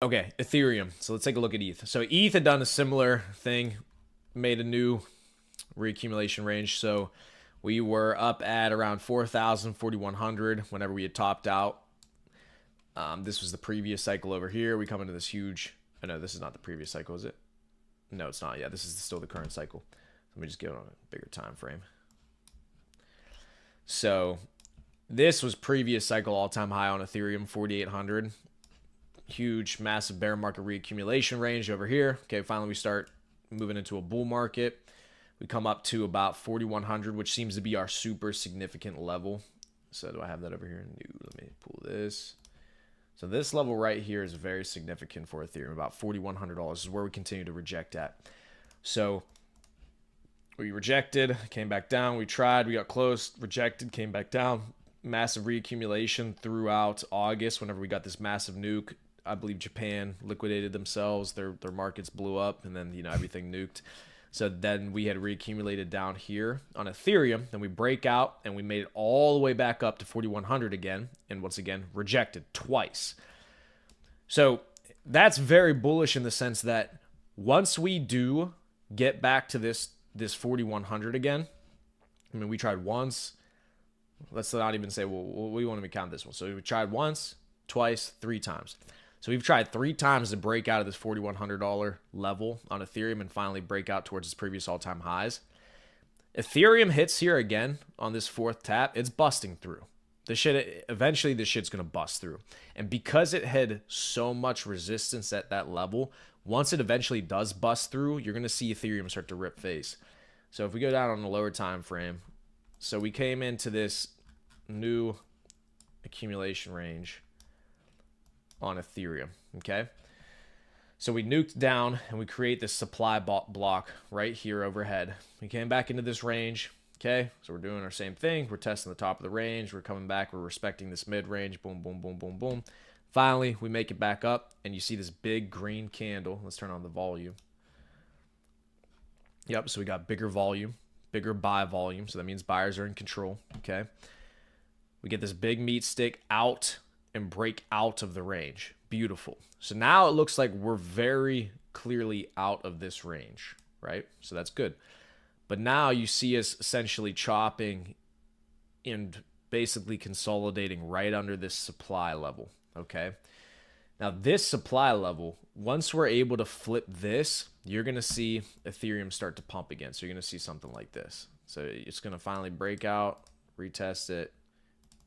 Okay, Ethereum. So let's take a look at ETH. So ETH had done a similar thing, made a new reaccumulation range. So we were up at around 4,000, 4,100 whenever we had topped out. This was the previous cycle over here. We come into this huge. Oh, no, this is not the previous cycle, is it? No, it's not. Yeah, this is still the current cycle. Let me just get on a bigger time frame. So this was previous cycle all-time high on Ethereum, 4,800. Huge, massive bear market reaccumulation range over here. Okay, finally we start moving into a bull market. We come up to about 4,100, which seems to be our super significant level. So do I have that over here? No, let me pull this. So this level right here is very significant for Ethereum. About $4,100 is where we continue to reject at. So we rejected, came back down. We tried, we got close, rejected, came back down. Massive reaccumulation throughout August whenever we got this massive nuke. I believe Japan liquidated themselves. Their markets blew up, and then everything nuked. So then we had reaccumulated down here on Ethereum. Then we break out, and we made it all the way back up to 4,100 again, and once again rejected twice. So that's very bullish in the sense that once we do get back to this 4,100 again, I mean we tried once. Let's not even say we want to count this one. So we tried once, twice, 3 times. So we've tried 3 times to break out of this $4,100 level on Ethereum and finally break out towards its previous all-time highs. Ethereum hits here again on this 4th tap. It's busting through. Eventually this shit's going to bust through. And because it had so much resistance at that level, once it eventually does bust through, you're going to see Ethereum start to rip face. So if we go down on the lower time frame, so we came into this new accumulation range on Ethereum, okay? So we nuked down and we create this supply block right here overhead. We came back into this range, okay? So we're doing our same thing. We're testing the top of the range. We're coming back. We're respecting this mid-range. Boom, boom, boom, boom, boom. Finally, we make it back up, and you see this big green candle. Let's turn on the volume. Yep, so we got bigger volume, bigger buy volume. So that means buyers are in control, okay? We get this big meat stick out and break out of the range. Beautiful. So now it looks like we're very clearly out of this range, right? So that's good. But now you see us essentially chopping and basically consolidating right under this supply level, okay? Now this supply level, once we're able to flip this, you're going to see Ethereum start to pump again. So you're going to see something like this. So it's going to finally break out, retest it,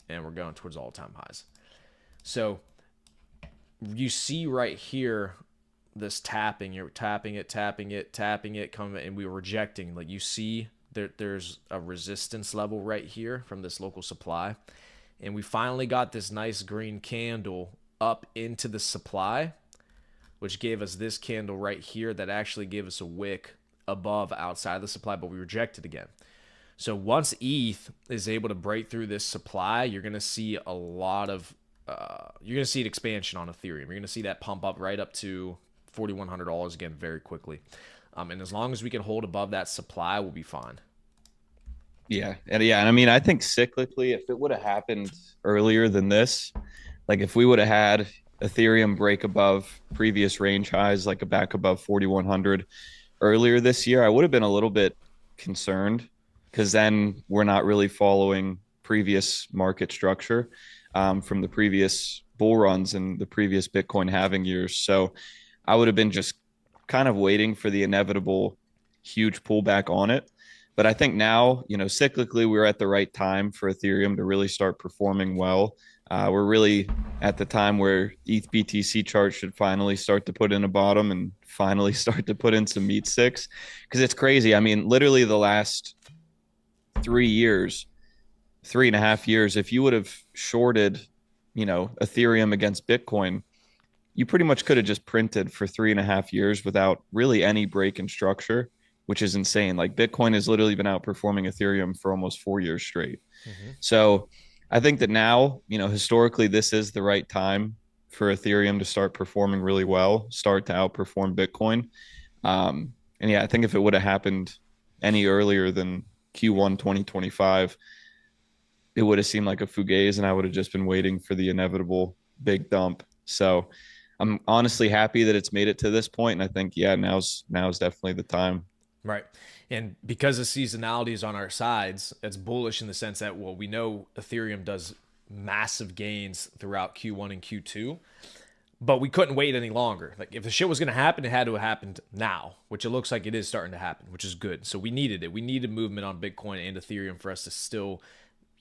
and we're going towards all-time highs. So you see right here this tapping. You're tapping it, coming, and we were rejecting. Like you see there's a resistance level right here from this local supply. And we finally got this nice green candle up into the supply, which gave us this candle right here that actually gave us a wick above outside the supply, but we rejected again. So once ETH is able to break through this supply, you're going to see a lot of you're going to see an expansion on Ethereum. You're going to see that pump up right up to $4,100 again very quickly. And as long as we can hold above that supply, we'll be fine. Yeah. And I mean, I think cyclically, if it would have happened earlier than this, like if we would have had Ethereum break above previous range highs, like a back above 4,100 earlier this year, I would have been a little bit concerned because then we're not really following previous market structure from the previous bull runs and the previous Bitcoin halving years. So I would have been just kind of waiting for the inevitable huge pullback on it. But I think now, cyclically, we're at the right time for Ethereum to really start performing well. We're really at the time where ETH BTC chart should finally start to put in a bottom and finally start to put in some meat sticks. Because it's crazy. I mean, literally the last 3.5 years, if you would have shorted, Ethereum against Bitcoin, you pretty much could have just printed for 3.5 years without really any break in structure, which is insane. Like Bitcoin has literally been outperforming Ethereum for almost 4 years straight. Mm-hmm. So I think that now, historically, this is the right time for Ethereum to start performing really well, start to outperform Bitcoin. And yeah, I think if it would have happened any earlier than Q1 2025, it would have seemed like a fugazi and I would have just been waiting for the inevitable big dump. So I'm honestly happy that it's made it to this point, and I think yeah, now's definitely the time. Right. And because the seasonality is on our sides, it's bullish in the sense that, well, we know Ethereum does massive gains throughout Q1 and Q2, but we couldn't wait any longer. Like, if the shit was going to happen, it had to have happened now, which it looks like it is starting to happen, which is good. So we needed it. We needed movement on Bitcoin and Ethereum for us to still,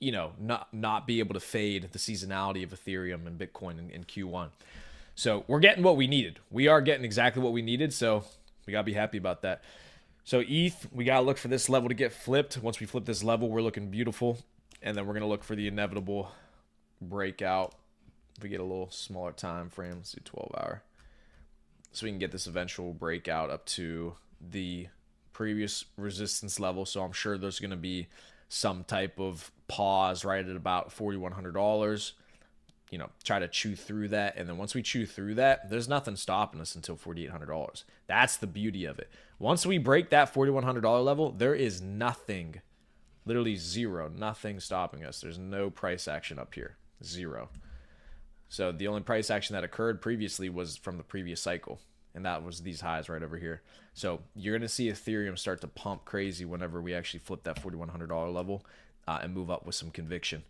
not be able to fade the seasonality of Ethereum and Bitcoin in Q1. So we're getting what we needed. We are getting exactly what we needed. So we got to be happy about that. So ETH, we got to look for this level to get flipped. Once we flip this level, we're looking beautiful. And then we're going to look for the inevitable breakout. If we get a little smaller time frame, let's do 12 hour. So we can get this eventual breakout up to the previous resistance level. So I'm sure there's going to be some type of pause right at about $4,100. Try to chew through that. And then once we chew through that, there's nothing stopping us until $4,800. That's the beauty of it. Once we break that $4,100 level, there is nothing, literally zero, nothing stopping us. There's no price action up here, zero. So the only price action that occurred previously was from the previous cycle, and that was these highs right over here. So you're going to see Ethereum start to pump crazy whenever we actually flip that $4,100 level and move up with some conviction.